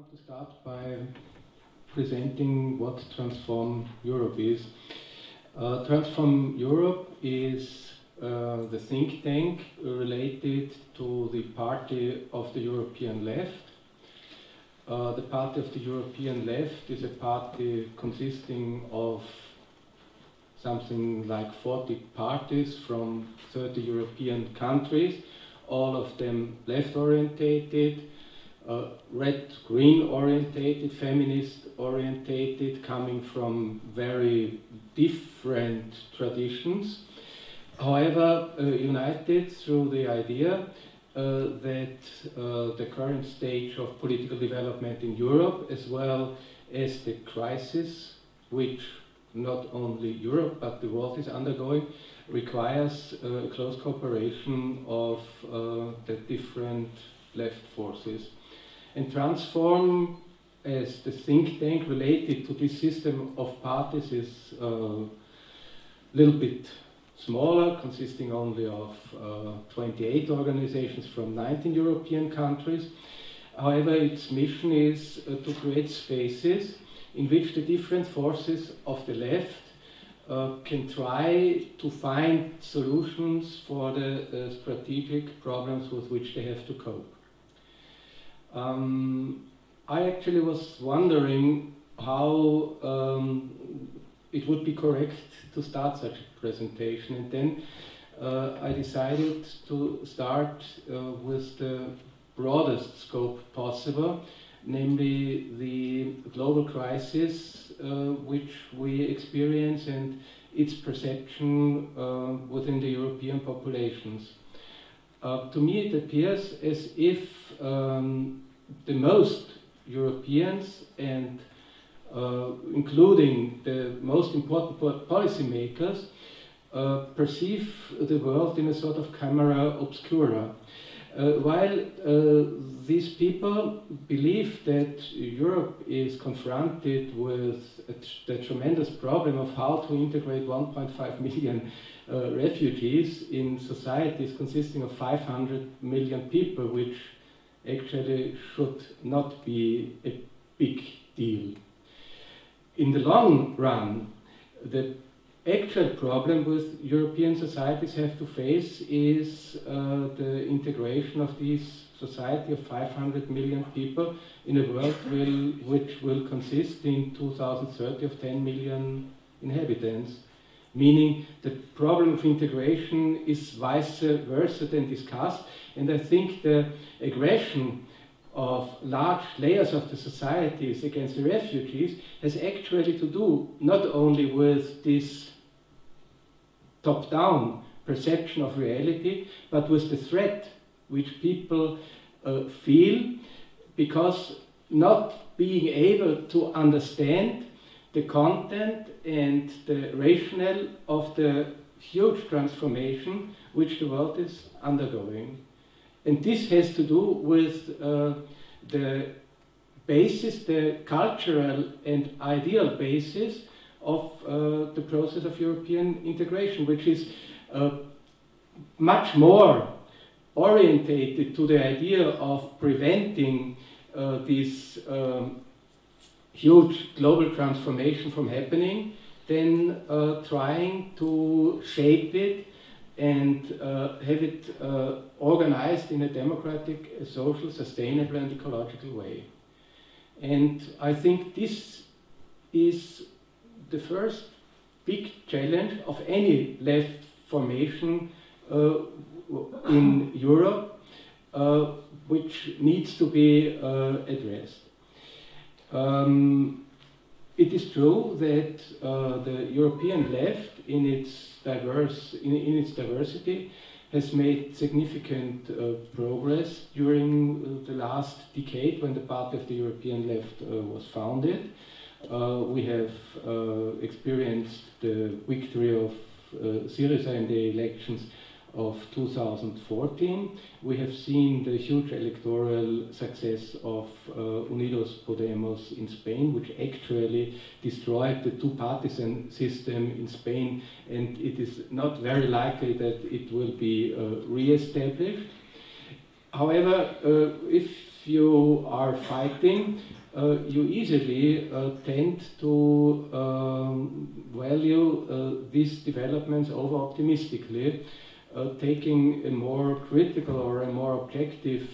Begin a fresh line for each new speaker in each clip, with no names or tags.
want to start by presenting what Transform Europe is. Transform Europe is the think tank related to the Party of the European Left. The Party of the European Left is a party consisting of something like 40 parties from 30 European countries, all of them left-orientated, red-green orientated, feminist orientated, coming from very different traditions. However, united through the idea that the current stage of political development in Europe, as well as the crisis which not only Europe but the world is undergoing, requires close cooperation of the different left forces. And Transform, as the think tank related to this system of parties, is a little bit smaller, consisting only of 28 organizations from 19 European countries. However, its mission is to create spaces in which the different forces of the left can try to find solutions for the strategic problems with which they have to cope. I actually was wondering how it would be correct to start such a presentation, and then I decided to start with the broadest scope possible, namely the global crisis which we experience and its perception within the European populations. To me it appears as if the most Europeans, and including the most important policymakers, perceive the world in a sort of camera obscura. While these people believe that Europe is confronted with the tremendous problem of how to integrate 1.5 million refugees in societies consisting of 500 million people, which actually should not be a big deal. In the long run, the actual problem with European societies have to face is the integration of this society of 500 million people in a world which will consist in 2030 of 10 million inhabitants. Meaning the problem of integration is vice versa than discussed, and I think the aggression of large layers of the societies against the refugees has actually to do not only with this top-down perception of reality, but with the threat which people feel because not being able to understand the content and the rationale of the huge transformation which the world is undergoing. And this has to do with the basis, the cultural and ideal basis of the process of European integration, which is much more orientated to the idea of preventing this huge global transformation from happening than trying to shape it and have it organized in a democratic, social, sustainable and ecological way. And I think this is the first big challenge of any left formation in Europe, which needs to be addressed. It is true that the European left, in its diversity, has made significant progress during the last decade when the Party of the European Left was founded. We have experienced the victory of Syriza in the elections of 2014. We have seen the huge electoral success of Unidos Podemos in Spain, which actually destroyed the two-partisan system in Spain, and it is not very likely that it will be re-established. However, if you are fighting, you easily tend to value these developments over-optimistically, taking a more critical or a more objective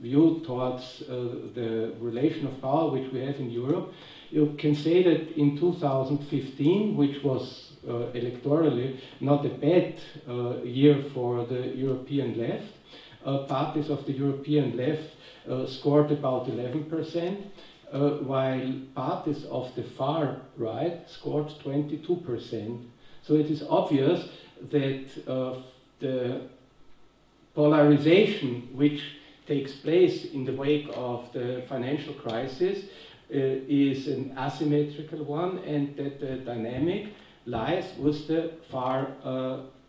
view towards the relation of power which we have in Europe. You can say that in 2015, which was electorally not a bad year for the European left, parties of the European left scored about 11%, while parties of the far right scored 22%. So it is obvious that the polarization which takes place in the wake of the financial crisis is an asymmetrical one, and that the dynamic lies with the far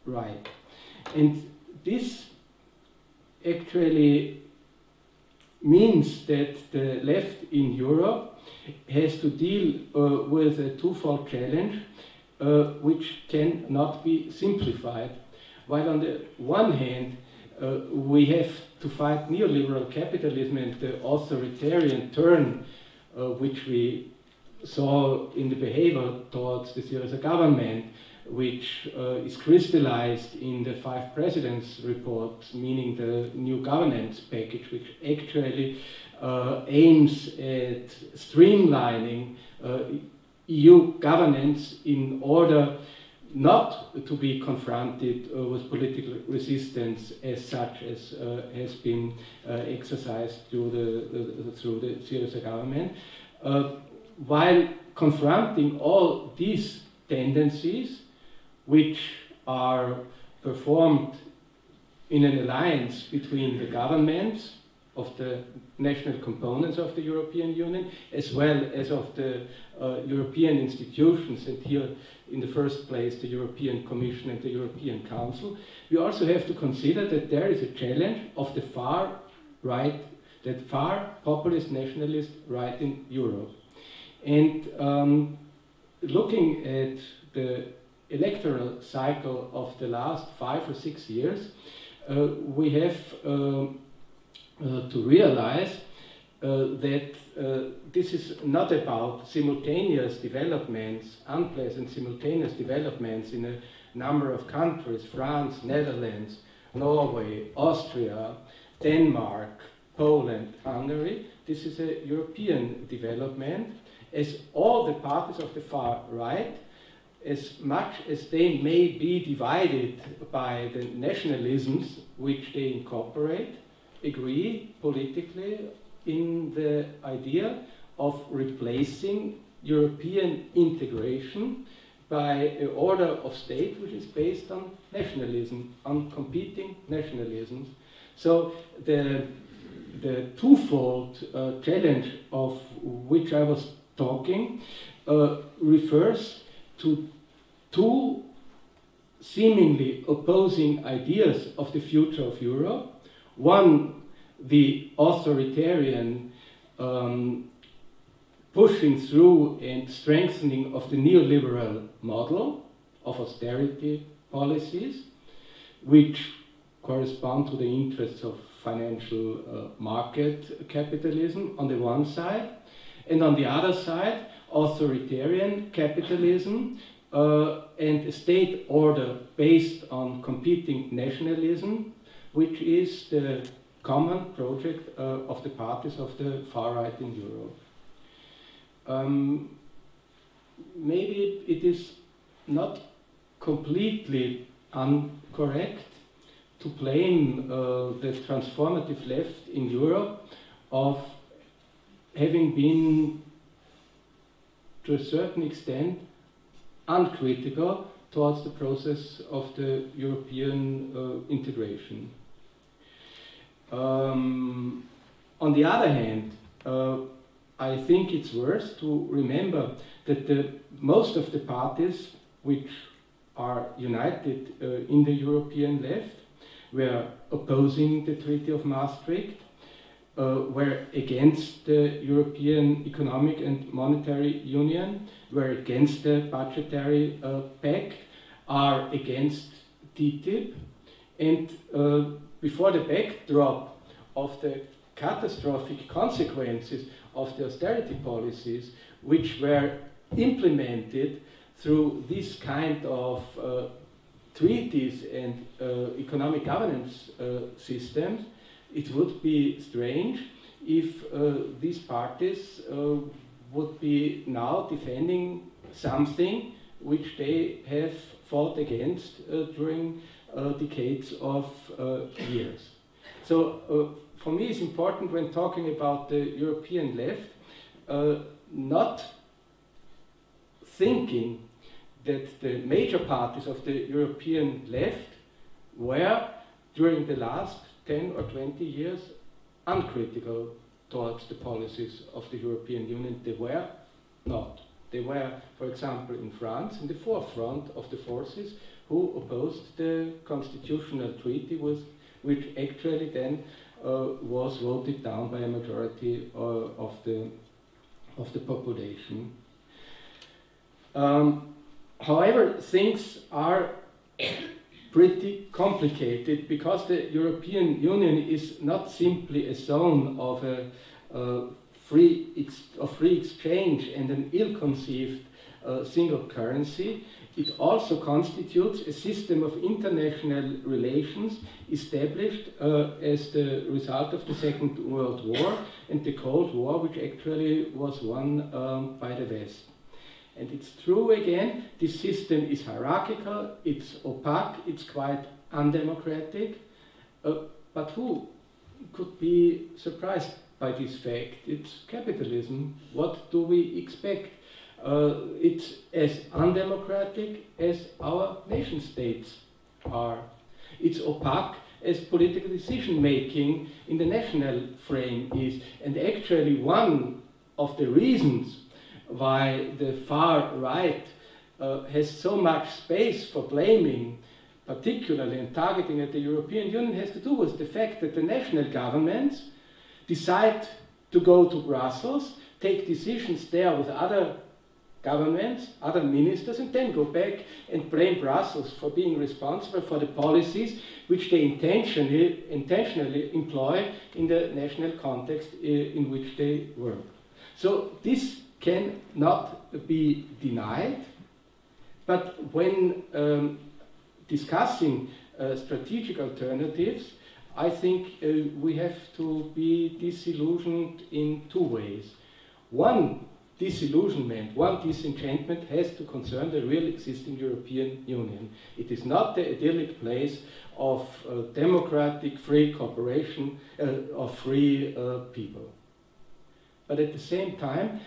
right. And this actually means that the left in Europe has to deal with a twofold challenge which cannot be simplified. While on the one hand we have to fight neoliberal capitalism and the authoritarian turn which we saw in the behavior towards the Syriza government, which is crystallized in the 5 presidents report, meaning the new governance package, which actually aims at streamlining EU governance in order not to be confronted with political resistance as such as has been exercised through the Syriza government, while confronting all these tendencies which are performed in an alliance between the governments of the national components of the European Union, as well as of the European institutions, and here in the first place the European Commission and the European Council. We also have to consider that there is a challenge of the far right, that far populist nationalist right in Europe. And looking at the electoral cycle of the last 5 or 6 years, we have to realize that this is not about simultaneous developments, unpleasant simultaneous developments in a number of countries: France, Netherlands, Norway, Austria, Denmark, Poland, Hungary. This is a European development, as all the parties of the far right, as much as they may be divided by the nationalisms which they incorporate, agree politically in the idea of replacing European integration by an order of state which is based on nationalism, on competing nationalisms. So the twofold challenge of which I was talking refers to two seemingly opposing ideas of the future of Europe. One, the authoritarian pushing through and strengthening of the neoliberal model of austerity policies, which correspond to the interests of financial market capitalism on the one side, and on the other side, authoritarian capitalism and a state order based on competing nationalism, which is the common project of the parties of the far right in Europe. Maybe it is not completely incorrect to blame the transformative left in Europe of having been, to a certain extent, uncritical towards the process of the European integration. On the other hand, I think it's worth to remember that most of the parties which are united in the European left were opposing the Treaty of Maastricht, were against the European Economic and Monetary Union, were against the budgetary pact, are against TTIP, and before the backdrop of the catastrophic consequences of the austerity policies which were implemented through this kind of treaties and economic governance systems, it would be strange if these parties would be now defending something which they have fought against during decades of years. So for me it's important when talking about the European left, not thinking that the major parties of the European left were, during the last 10 or 20 years, uncritical towards the policies of the European Union. They were not. They were, for example, in France, in the forefront of the forces who opposed the constitutional treaty, which actually then was voted down by a majority of the population. However, things are pretty complicated because the European Union is not simply a zone of free exchange and an ill-conceived single currency. It also constitutes a system of international relations established as the result of the Second World War and the Cold War, which actually was won by the West. And it's true again, this system is hierarchical, it's opaque, it's quite undemocratic, but who could be surprised by this fact? It's capitalism. What do we expect? It's as undemocratic as our nation states are. It's opaque as political decision making in the national frame is. And actually one of the reasons why the far right has so much space for blaming, particularly and targeting at the European Union, has to do with the fact that the national governments decide to go to Brussels, take decisions there with other governments, other ministers, and then go back and blame Brussels for being responsible for the policies which they intentionally employ in the national context in which they work. So this cannot be denied, but when discussing strategic alternatives, I think we have to be disillusioned in two ways. One disillusionment, one disenchantment has to concern the real existing European Union. It is not the idyllic place of democratic free cooperation of free people. But at the same time,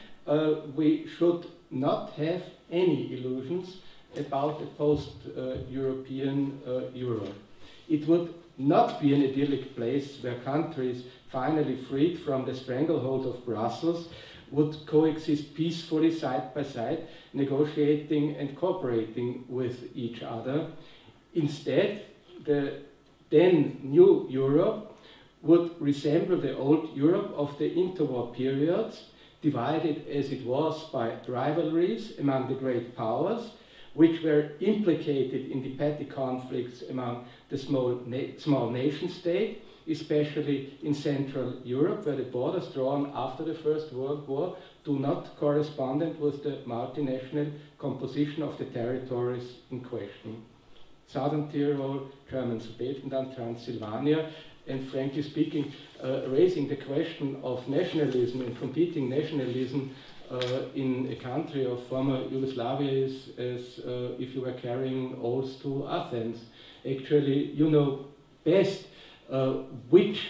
we should not have any illusions about a post-European Europe. It would not be an idyllic place where countries finally freed from the stranglehold of Brussels would coexist peacefully side by side, negotiating and cooperating with each other. Instead, the then new Europe would resemble the old Europe of the interwar periods, divided as it was by rivalries among the great powers, which were implicated in the petty conflicts among the small nation state, especially in Central Europe, where the borders drawn after the First World War do not correspond with the multinational composition of the territories in question. Southern Tyrol, German Sudetenland, Transylvania, and frankly speaking, raising the question of nationalism and competing nationalism in a country of former Yugoslavia is as if you were carrying oars to Athens. Actually, you know best which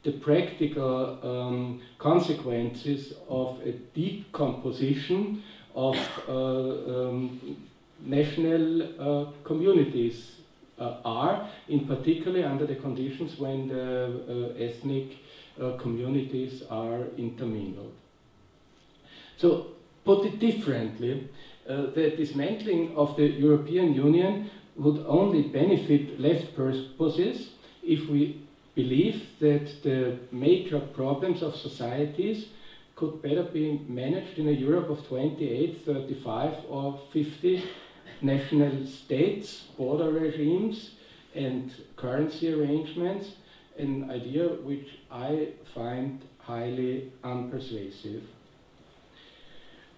the practical consequences of a decomposition of national communities are, in particular under the conditions when the ethnic communities are intermingled. So, put it differently, the dismantling of the European Union would only benefit left purposes if we believe that the major problems of societies could better be managed in a Europe of 28, 35 or 50 national states, border regimes and currency arrangements, an idea which I find highly unpersuasive.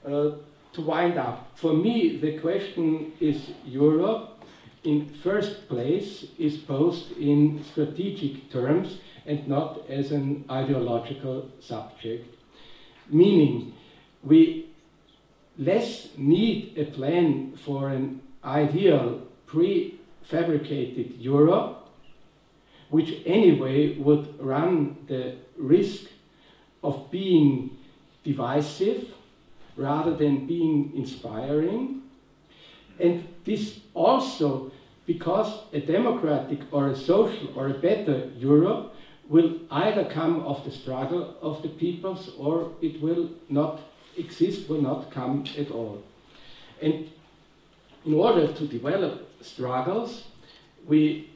To wind up, for me the question is Europe in first place is posed in strategic terms and not as an ideological subject. Meaning, we less need a plan for an ideal prefabricated Europe, which anyway would run the risk of being divisive rather than being inspiring. And this also because a democratic or a social or a better Europe will either come of the struggle of the peoples or it will not exist, will not come at all. And in order to develop struggles, we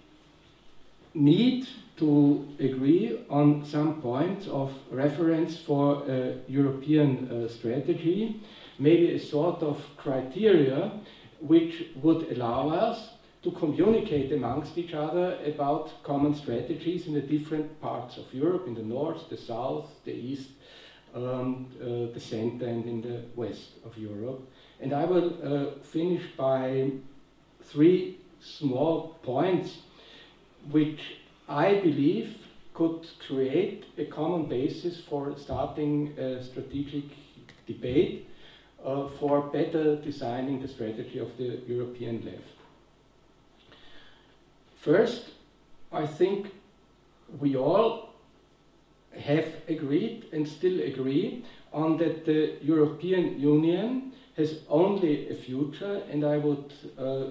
need to agree on some points of reference for a European strategy, maybe a sort of criteria which would allow us to communicate amongst each other about common strategies in the different parts of Europe, in the north, the south, the east, the center, and in the west of Europe. And I will finish by three small points which I believe could create a common basis for starting a strategic debate for better designing the strategy of the European left. First, I think we all have agreed and still agree on that the European Union has only a future, and I would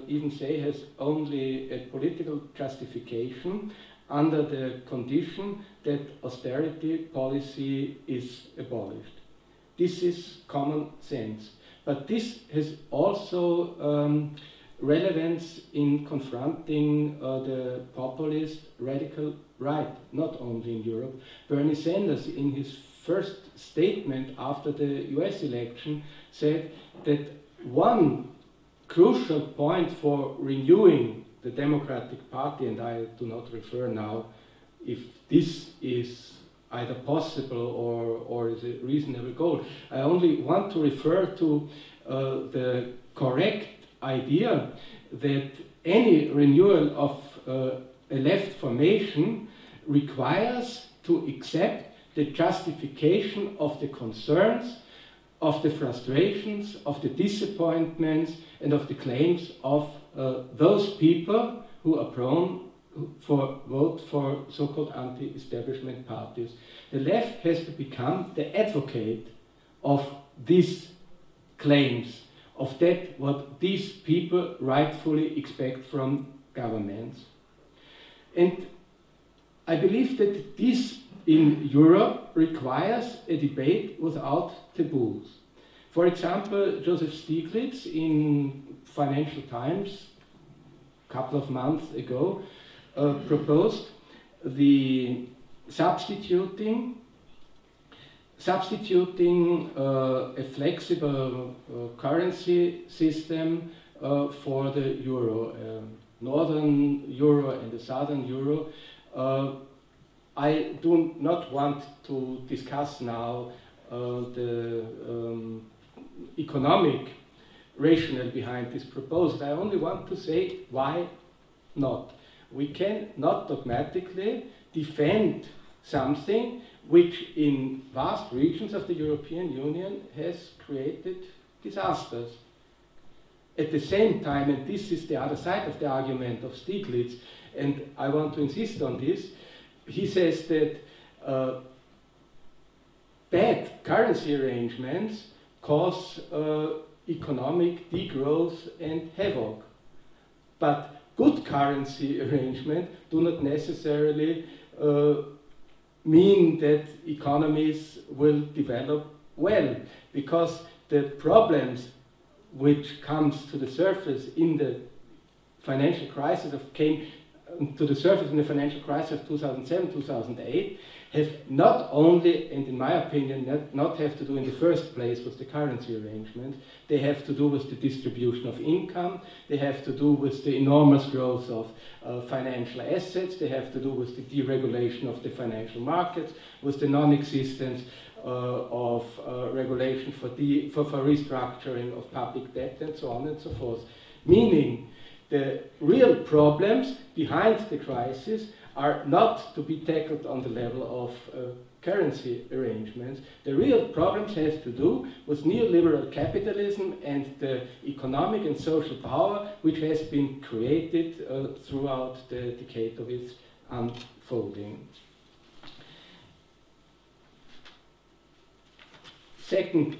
even say has only a political justification under the condition that austerity policy is abolished. This is common sense. But this has also relevance in confronting the populist radical right, not only in Europe. Bernie Sanders, in his first statement after the US election, said that one crucial point for renewing the Democratic Party, and I do not refer now if this is either possible or is a reasonable goal. I only want to refer to the correct idea that any renewal of a left formation requires to accept the justification of the concerns, of the frustrations, of the disappointments, and of the claims of those people who are prone for vote for so-called anti-establishment parties. The left has to become the advocate of these claims, of that what these people rightfully expect from governments. And I believe that this in Europe requires a debate without taboos. For example, Joseph Stiglitz in Financial Times a couple of months ago proposed the substituting a flexible currency system for the euro, northern euro and the southern euro. I do not want to discuss now the economic rationale behind this proposal. I only want to say why not. We can not dogmatically defend something which in vast regions of the European Union has created disasters. At the same time, and this is the other side of the argument of Stiglitz, and I want to insist on this, he says that bad currency arrangements cause economic degrowth and havoc. But good currency arrangements do not necessarily mean that economies will develop well, because the problems which comes to the surface in the financial crisis came to the surface in the financial crisis of 2007, 2008, have not only, and in my opinion, not have to do in the first place with the currency arrangement. They have to do with the distribution of income. They have to do with the enormous growth of financial assets. They have to do with the deregulation of the financial markets, with the non-existence of regulation for restructuring of public debt, and so on and so forth. Meaning, the real problems behind the crisis are not to be tackled on the level of currency arrangements. The real problems have to do with neoliberal capitalism and the economic and social power which has been created throughout the decade of its unfolding. Second,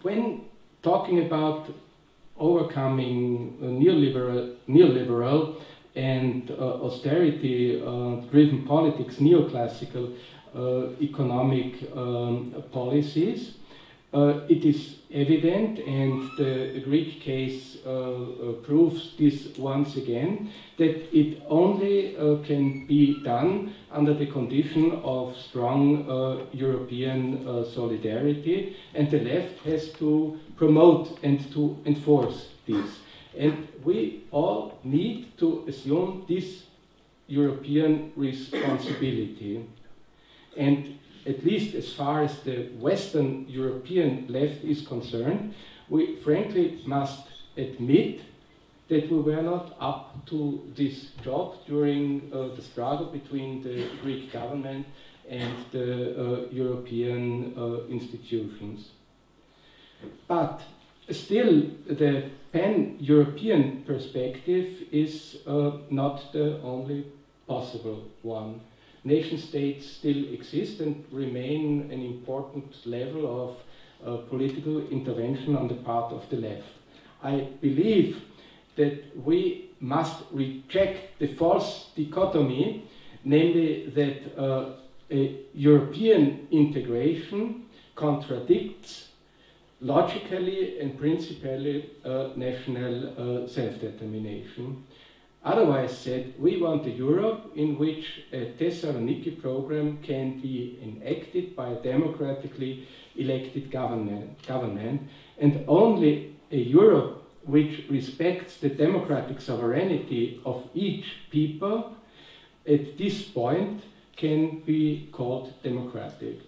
when talking about overcoming neoliberal and austerity-driven politics, neoclassical economic policies, it is evident, and the Greek case proves this once again, that it only can be done under the condition of strong European solidarity, and the left has to promote and to enforce this. And we all need to assume this European responsibility. And at least as far as the Western European left is concerned, we frankly must admit that we were not up to this job during the struggle between the Greek government and the European institutions. But still, the pan-European perspective is not the only possible one. Nation-states still exist and remain an important level of political intervention on the part of the left. I believe that we must reject the false dichotomy, namely that a European integration contradicts logically and principally national self-determination. Otherwise said, we want a Europe in which a Thessaloniki program can be enacted by a democratically elected government, and only a Europe which respects the democratic sovereignty of each people at this point can be called democratic.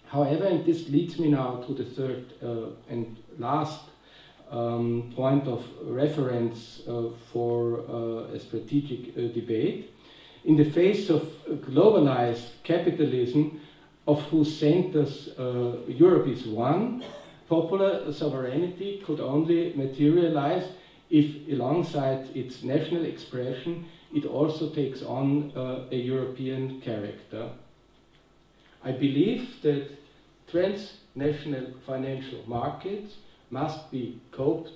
However, and this leads me now to the third and last point of reference for a strategic debate. In the face of globalized capitalism, of whose centers Europe is one, popular sovereignty could only materialize if, alongside its national expression, it also takes on a European character. I believe that transnational financial markets must be coped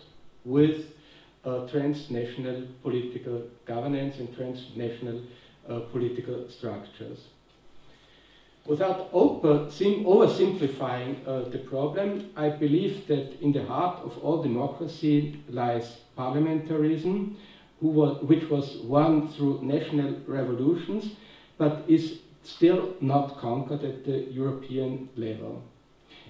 with transnational political governance and transnational political structures. Without oversimplifying the problem, I believe that in the heart of all democracy lies parliamentarism, which was won through national revolutions, but is still not conquered at the European level.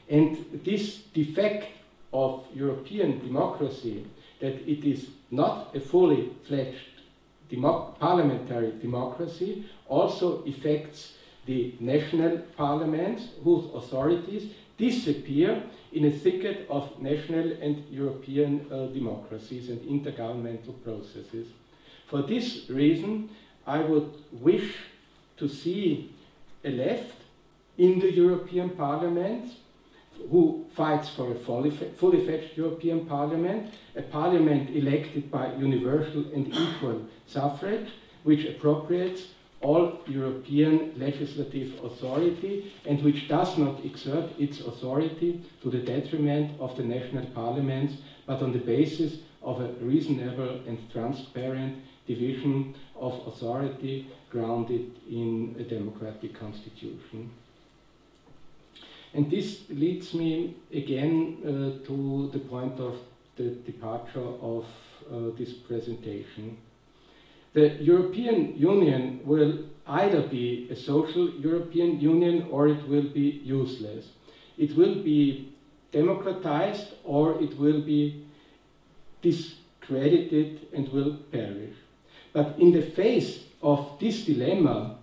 And this defect of European democracy, that it is not a fully fledged parliamentary democracy, also affects the national parliaments, whose authorities disappear in a thicket of national and European democracies and intergovernmental processes. For this reason, I would wish to see a left in the European Parliament who fights for a fully fledged European Parliament, a parliament elected by universal and equal suffrage, which appropriates all European legislative authority and which does not exert its authority to the detriment of the national parliaments, but on the basis of a reasonable and transparent division of authority grounded in a democratic constitution. And this leads me again to the point of the departure of this presentation. The European Union will either be a social European Union or it will be useless. It will be democratized or it will be discredited and will perish. But in the face of this dilemma,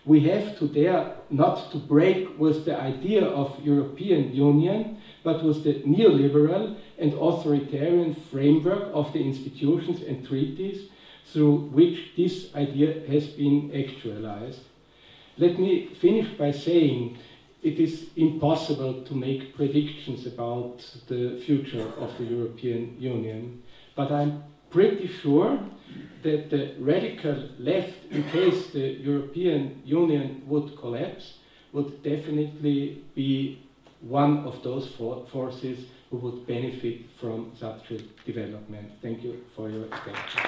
we have to dare not to break with the idea of European Union, but with the neoliberal and authoritarian framework of the institutions and treaties through which this idea has been actualized. Let me finish by saying it is impossible to make predictions about the future of the European Union, but I'm pretty sure that the radical left, in case the European Union would collapse, would definitely be one of those forces who would benefit from such a development. Thank you for your attention.